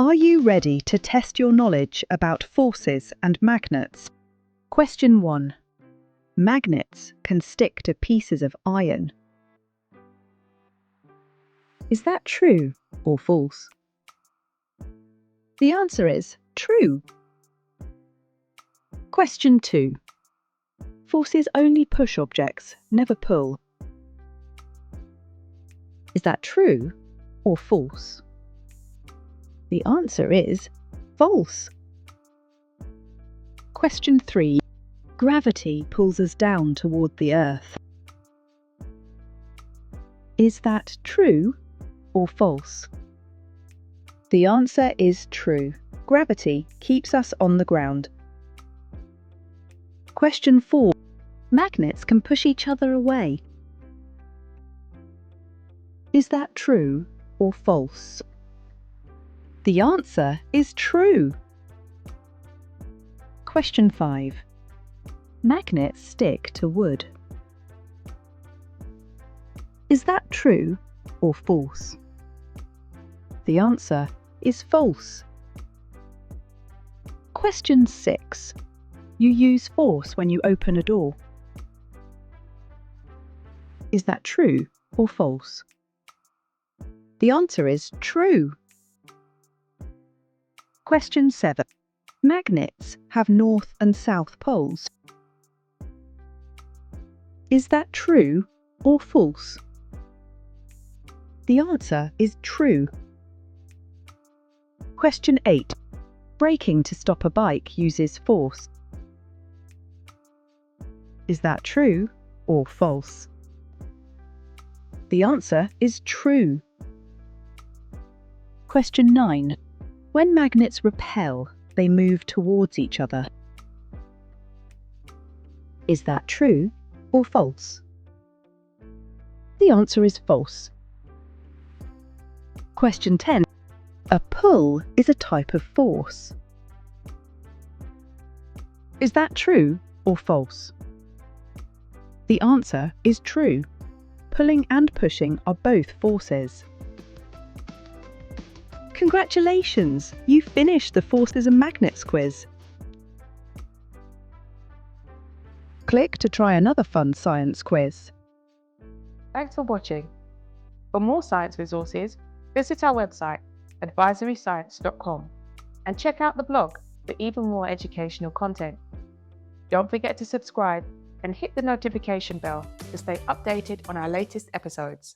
Are you ready to test your knowledge about forces and magnets? Question 1. Magnets can stick to pieces of iron. Is that true or false? The answer is true. Question 2. Forces only push objects, never pull. Is that true or false? The answer is false. Question 3. Gravity pulls us down toward the Earth. Is that true or false? The answer is true. Gravity keeps us on the ground. Question 4. Magnets can push each other away. Is that true or false? The answer is true. Question 5. Magnets stick to wood. Is that true or false? The answer is false. Question 6. You use force when you open a door. Is that true or false? The answer is true. Question 7. Magnets have north and south poles. Is that true or false? The answer is true. Question 8. Braking to stop a bike uses force. Is that true or false? The answer is true. Question 9. When magnets repel, they move towards each other. Is that true or false? The answer is false. Question 10. A pull is a type of force. Is that true or false? The answer is true. Pulling and pushing are both forces. Congratulations! You finished the Forces and Magnets quiz. Click to try another fun science quiz. Thanks for watching. For more science resources, visit our website advisoryscience.com and check out the blog for even more educational content. Don't forget to subscribe and hit the notification bell to stay updated on our latest episodes.